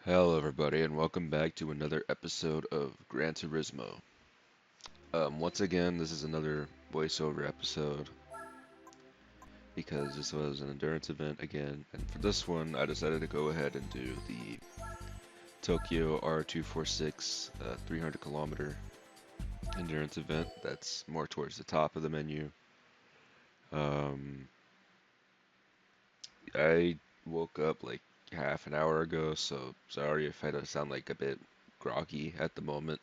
Hello, everybody, and welcome back to another episode of Gran Turismo. Once again, this is another voiceover episode because this was an endurance event again, and for this one, I decided to go ahead and do the Tokyo R246 300 kilometer endurance event. That's more towards the top of the menu. Um, I woke up like half an hour ago, so sorry if I don't sound like a bit groggy at the moment.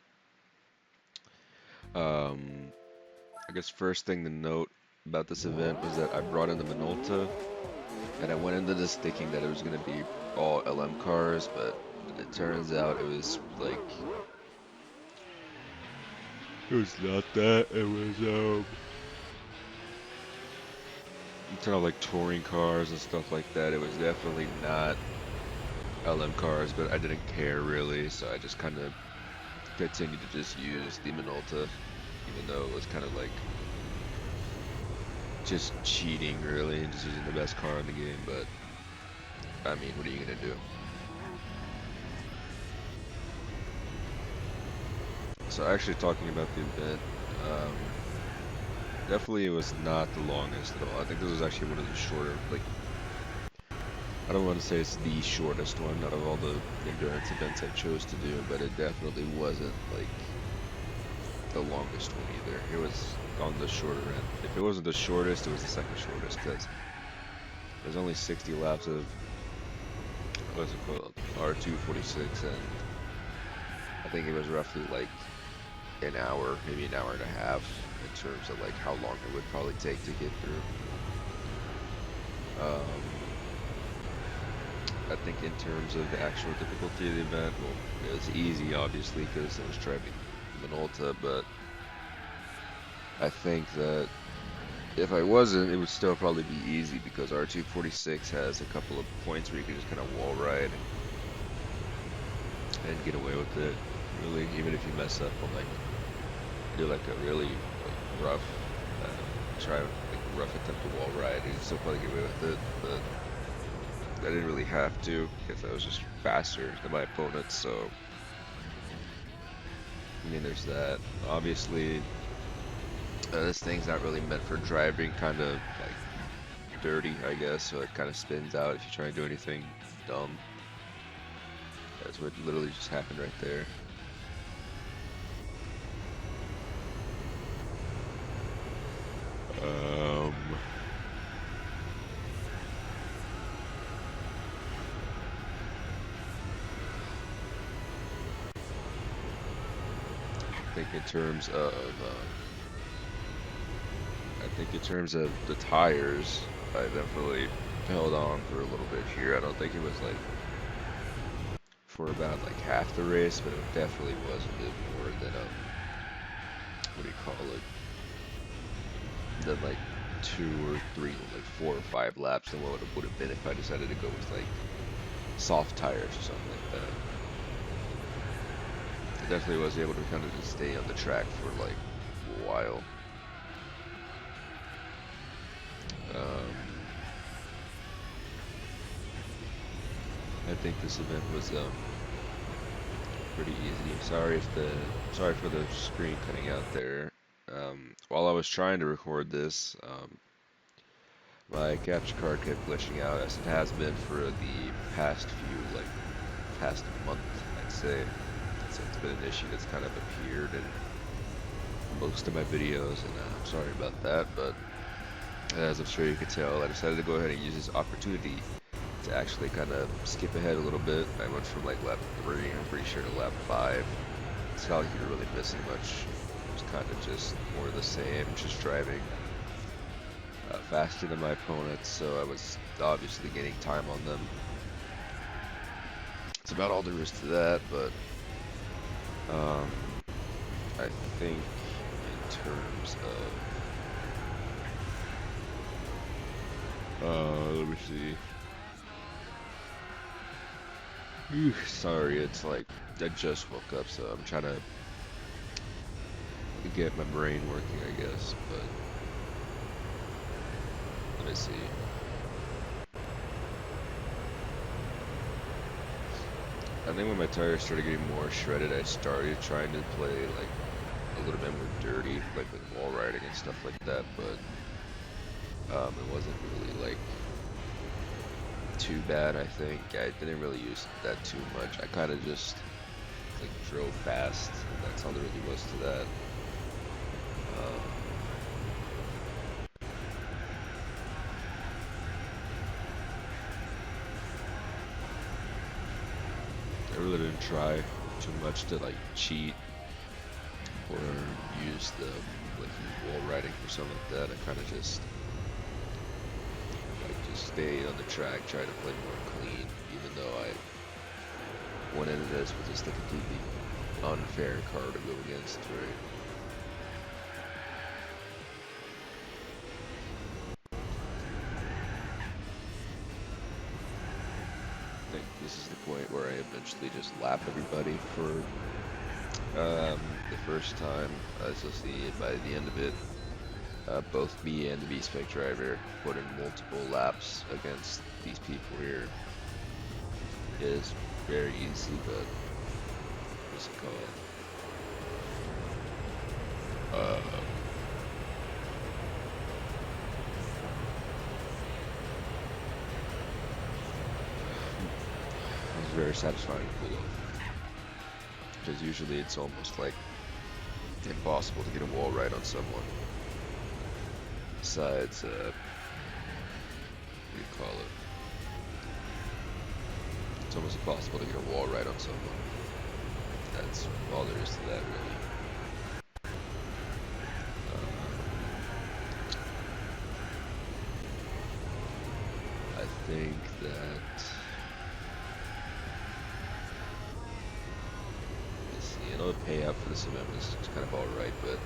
Um, I guess first thing to note about this event was that I brought in the Minolta, and I went into this thinking that it was going to be all LM cars, but it turns out it was like it was not that. It was kind of like touring cars and stuff like that. It was definitely not LM cars, but I didn't care really, so I just kind of continued to just use the Minolta, even though it was kind of like just cheating really, and just using the best car in the game. But I mean, what are you gonna do? So actually talking about the event, um, definitely it was not the longest at all. I think this was actually one of the shorter, like, I don't want to say it's the shortest one out of all the endurance events I chose to do, but it definitely wasn't, like, the longest one either. It was on the shorter end. If it wasn't the shortest, it was the second shortest, because there's only 60 laps of, what's it called, R246, and I think it was roughly, like, an hour, maybe an hour and a half in terms of like how long it would probably take to get through. I think in terms of the actual difficulty of the event, well, it was easy obviously because I was driving Minolta, but I think that if I wasn't, it would still probably be easy because R246 has a couple of points where you can just kind of wall ride and get away with it. Really, even if you mess up on like do like a really like, rough try like rough attempt to wall ride, you can still probably get away with it, but I didn't really have to because I was just faster than my opponents. So I mean, there's that. Obviously, this thing's not really meant for driving, kind of like dirty, I guess. So it kind of spins out if you try and do anything dumb. That's what literally just happened right there. Um, I think in terms of I think in terms of the tires, I definitely held on for a little bit here. I don't think it was like for about like half the race, but it definitely was a bit more than what do you call it? Than like two or three, like 4 or 5 laps than what it would have been if I decided to go with like soft tires or something like that. I definitely was able to kind of just stay on the track for like a while. Um, I think this event was pretty easy. Sorry for the screen cutting out there. While I was trying to record this, my capture card kept glitching out, as it has been for the past few, like past month, I'd say. So it's been an issue that's kind of appeared in most of my videos, and I'm sorry about that. But as I'm sure you could tell, I decided to go ahead and use this opportunity to actually kind of skip ahead a little bit. I went from like lap 3, I'm pretty sure, to lap 5. It's not like you're really missing much. It's kind of just more of the same, just driving faster than my opponents, so I was obviously gaining time on them. It's about all there is to that, but um, I think in terms of, let me see. Sorry, it's like I just woke up, so I'm trying to get my brain working, I guess, but let me see. I think when my tires started getting more shredded, I started trying to play like a little bit more dirty, like with wall riding and stuff like that, but it wasn't really like too bad. I think I didn't really use that too much. I kind of just like drove fast, and that's all there really was to that. Um, I really didn't try too much to like cheat or use the like wall riding or something like that. I kind of just stayed on the track, tried to play more clean, even though I went into this with just a completely unfair car to go against, right? I think this is the point where I eventually just lap everybody for the first time. As you'll see by the end of it, both me and the V-Spec driver put in multiple laps against these people here. It is very easy, but what's it called? It was very satisfying to pull off. Because usually it's almost like impossible to get a wall right on someone. Besides, what do you call it? It's almost impossible to get a wall right on someone. That's all there is to that, really. I think that, let's see, I know the payout for this event was kind of alright, but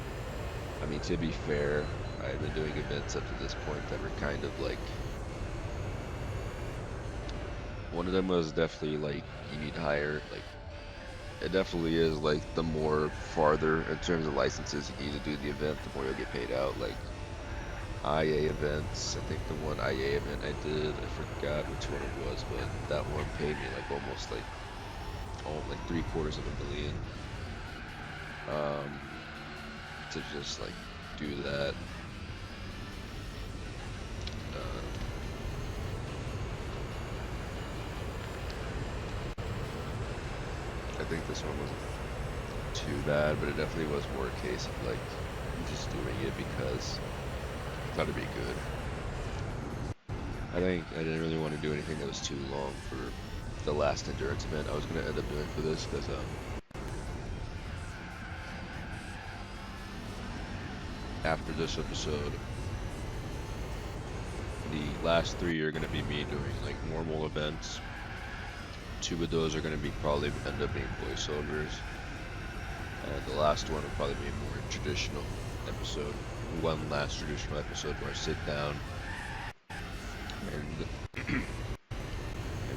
I mean, to be fair, I've been doing events up to this point that were kind of like, one of them was definitely like, you need higher, like, it definitely is like the more farther in terms of licenses you need to do the event, the more you'll get paid out. Like IA events, I think the one IA event I did, I forgot which one it was, but that one paid me like almost like, oh, like $750,000 to just like do that. I think this one wasn't too bad, but it definitely was more a case of like just doing it because I thought it'd be good. I think I didn't really want to do anything that was too long for the last endurance event I was going to end up doing for this, because after this episode, the last 3 are going to be me doing like normal events. 2 of those are going to be probably end up being voiceovers, and the last one will probably be a more traditional episode. One last traditional episode where I sit down and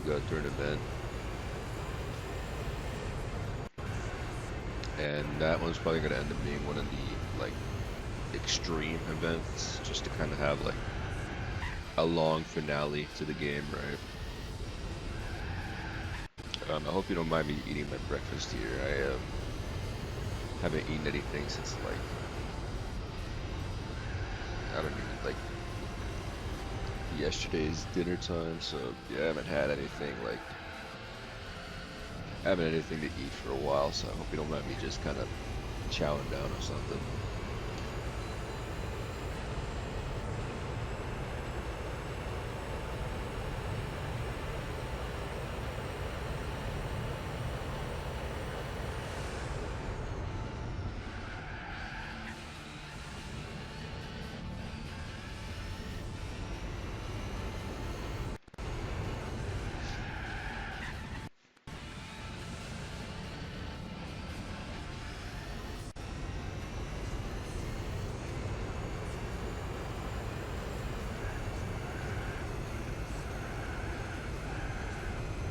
go through an event, and that one's probably going to end up being one of the like extreme events, just to kind of have like a long finale to the game, right? I hope you don't mind me eating my breakfast here. I haven't eaten anything since like, I don't even like yesterday's dinner time, so yeah, I haven't had anything like, I haven't had anything to eat for a while, so I hope you don't mind me just kind of chowing down or something.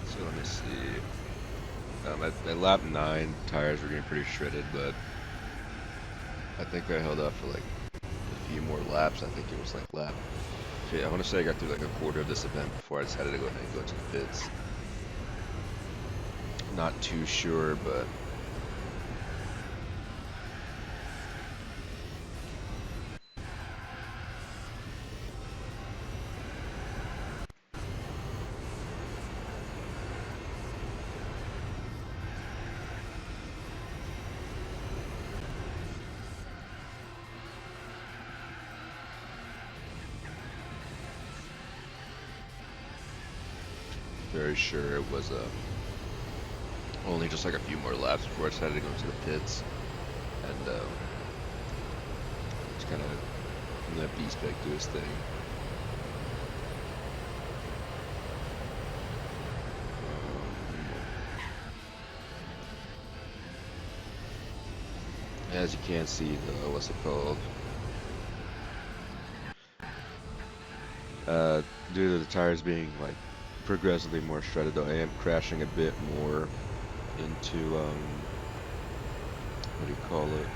So let me see. At lap 9, tires were getting pretty shredded, but I think I held up for like a few more laps. I think it was like lap, I want to say I got through like a quarter of this event before I decided to go ahead and go to the pits. Not too sure, but very sure it was only just like a few more laps before I decided to go into the pits, and just kind of let B-Spec do his thing. As you can see, the what's it called? Due to the tires being like progressively more shredded, though, I am crashing a bit more into what do you call it?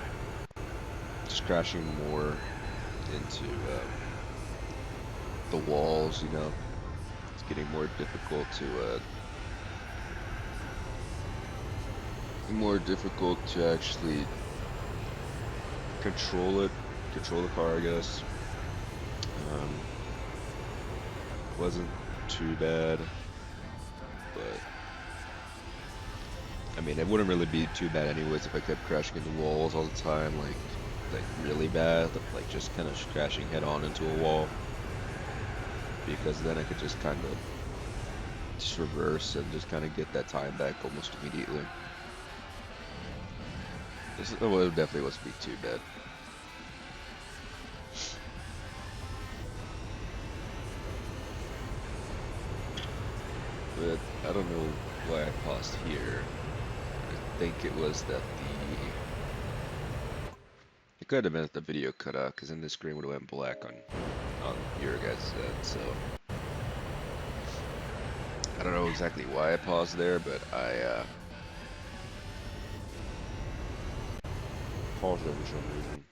Just crashing more into the walls. You know, it's getting more difficult to actually control the car, I guess. Wasn't too bad, but I mean, it wouldn't really be too bad anyways if I kept crashing into walls all the time, like really bad, like just kind of crashing head on into a wall, because then I could just kind of just reverse and just kind of get that time back almost immediately. Well, it definitely wasn't be too bad. But I don't know why I paused here. I think it was that it could have been that the video cut out, because then the screen would have went black on your guys' end, so I don't know exactly why I paused there, but I paused there for some reason.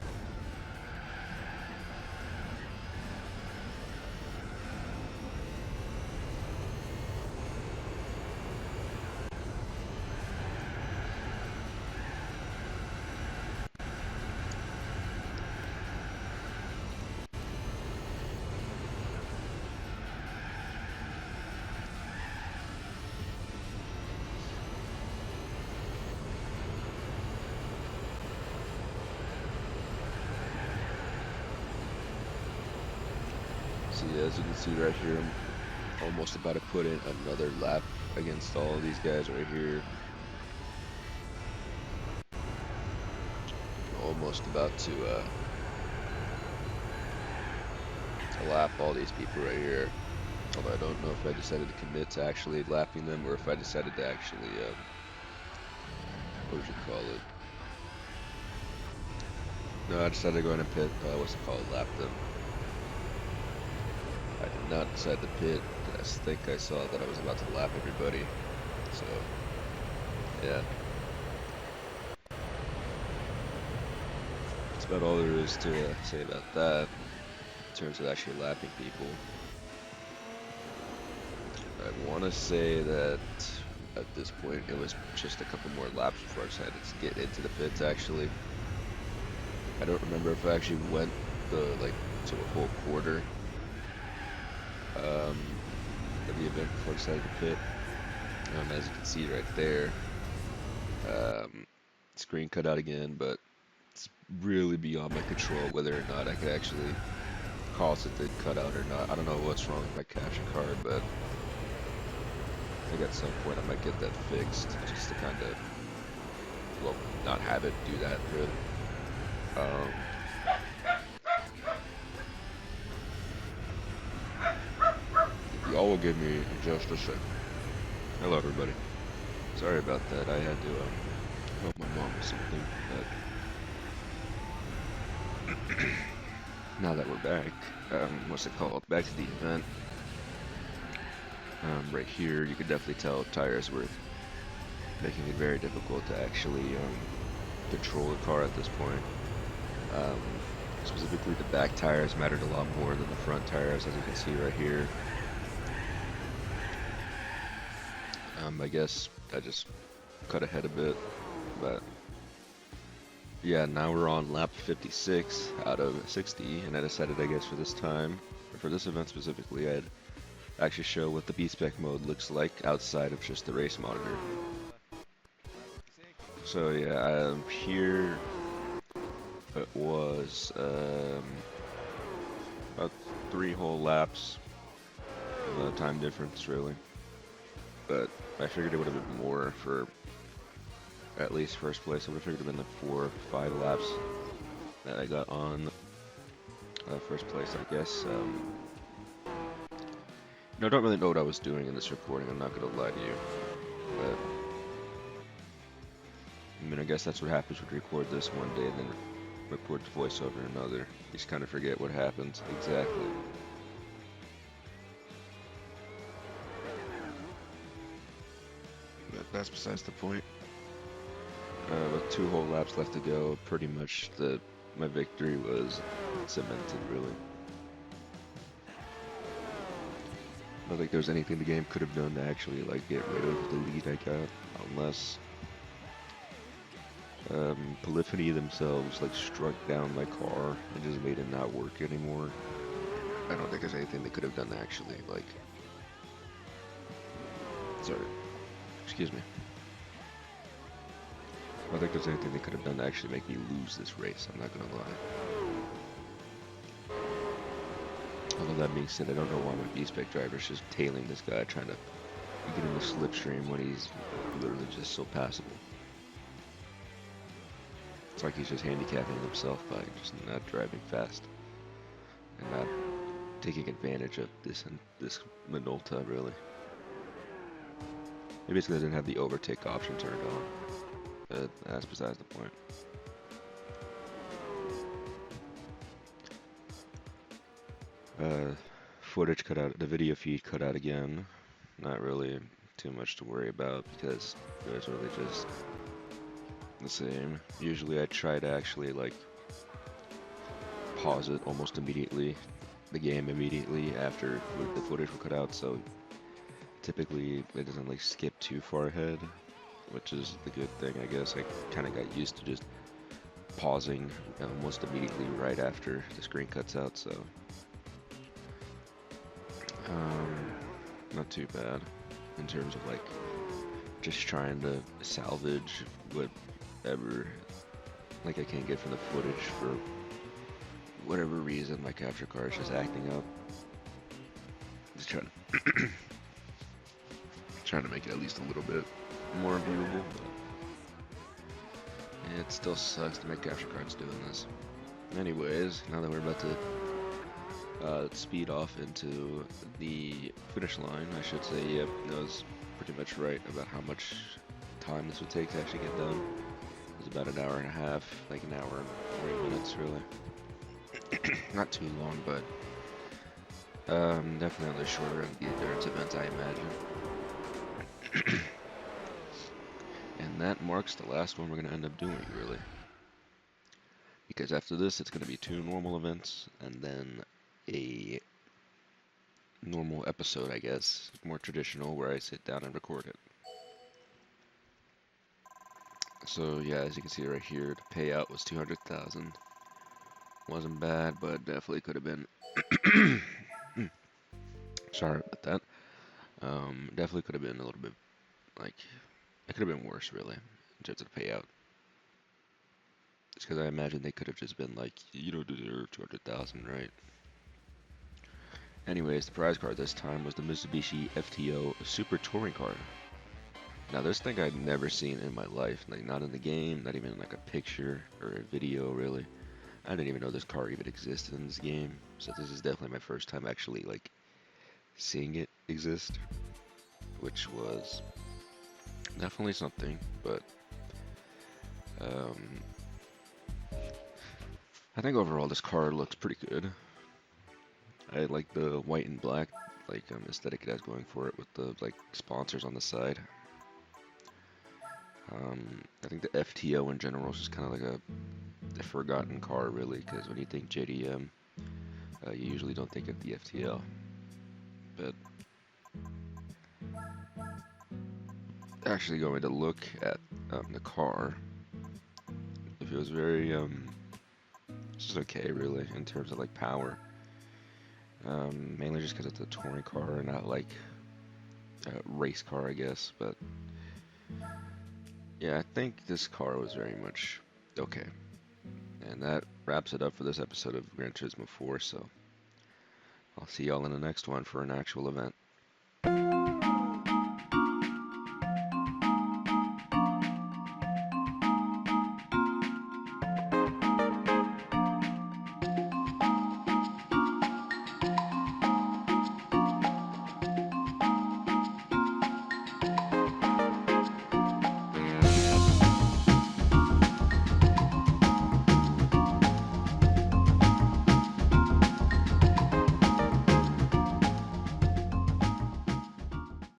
So yeah, as you can see right here, I'm almost about to put in another lap against all of these guys right here. Almost about to lap all these people right here. Although I don't know if I decided to commit to actually lapping them, or if I decided to actually, what would you call it? No, I decided to go in and pit, what's it called, lap them. I did not decide to pit. I think I saw that I was about to lap everybody. So, yeah. That's about all there is to say about that in terms of actually lapping people. I want to say that at this point it was just a couple more laps before I decided to get into the pits actually. I don't remember if I actually went to a whole quarter of the event before I decided to pit. As you can see right there, screen cut out again, but it's really beyond my control whether or not I could actually cause it to cut out or not. I don't know what's wrong with my capture card, but I think at some point I might get that fixed just to kind of, well, not have it do that, really. Y'all will give me just a second. Hello, everybody. Sorry about that. I had to help my mom with something. But now that we're back, what's it called? Back to the event. Right here, you could definitely tell tires were making it very difficult to actually control the car at this point. Specifically, the back tires mattered a lot more than the front tires, as you can see right here. I guess I just cut ahead a bit, but yeah, now we're on lap 56 out of 60, and I decided, I guess, for this time, or for this event specifically, I'd actually show what the B-Spec mode looks like outside of just the race monitor. So yeah, here it was about 3 whole laps, the time difference really, but I figured it would have been more for at least first place. I would have figured it would have been like 4 or 5 laps that I got on first place, I guess. I don't really know what I was doing in this recording, I'm not gonna lie to you, but I mean, I guess that's what happens when you record this one day and then record the voiceover another. You just kind of forget what happens exactly. But that's besides the point. With 2 whole laps left to go, pretty much my victory was cemented, really. I don't think there was anything the game could have done to actually like get rid of the lead I got, unless Polyphony themselves like struck down my car and just made it not work anymore. I don't think there's anything they could have done to actually like. Sorry, excuse me. I don't think there's anything they could have done to actually make me lose this race. I'm not gonna lie. Although that being said, I don't know why my B-Spec driver's just tailing this guy, trying to get in the slipstream when he's literally just so passable. It's like he's just handicapping himself by just not driving fast and not taking advantage of this Minolta, really. Maybe it's because I didn't have the overtake option turned on, but that's besides the point. Footage cut out, the video feed cut out again. Not really too much to worry about because it was really just the same. Usually I try to actually like pause it almost immediately, the game immediately after the footage will cut out, so typically it doesn't like skip too far ahead, which is the good thing, I guess. I kind of got used to just pausing almost immediately right after the screen cuts out, so not too bad in terms of like just trying to salvage whatever like I can't get from the footage for whatever reason. My capture card is just acting up. Just trying to make it at least a little bit more viewable, but it still sucks that my capture card's doing this. Anyways, now that we're about to speed off into the finish line, I should say, yep, I was pretty much right about how much time this would take to actually get done. It was about an hour and a half, like an hour and 40 minutes, really. Not too long, but definitely on the shorter end of the endurance events, I imagine. And that marks the last one we're going to end up doing, really. Because after this, it's going to be 2 normal events, and then a normal episode, I guess, more traditional, where I sit down and record it. So yeah, as you can see right here, the payout was 200,000. Wasn't bad, but definitely could have been. Sorry about that. Definitely could have been a little bit like it could have been worse, really, in terms of the payout. It's because I imagine they could have just been like, you don't deserve 200,000, right? Anyways, the prize card this time was the Mitsubishi FTO Super Touring Car. Now this thing I'd never seen in my life, like not in the game, not even like a picture or a video, really. I didn't even know this car even existed in this game, so this is definitely my first time actually like seeing it exist, which was definitely something. But I think overall this car looks pretty good. I like the white and black like aesthetic it has going for it with the like sponsors on the side. I think the FTO in general is just kind of like a forgotten car, really, because when you think JDM, you usually don't think of the FTL. But actually going to look at the car. It feels very just okay, really, in terms of like power. Mainly just because it's a touring car and not like a race car, I guess. But yeah, I think this car was very much okay. And that wraps it up for this episode of Gran Turismo 4. So I'll see y'all in the next one for an actual event.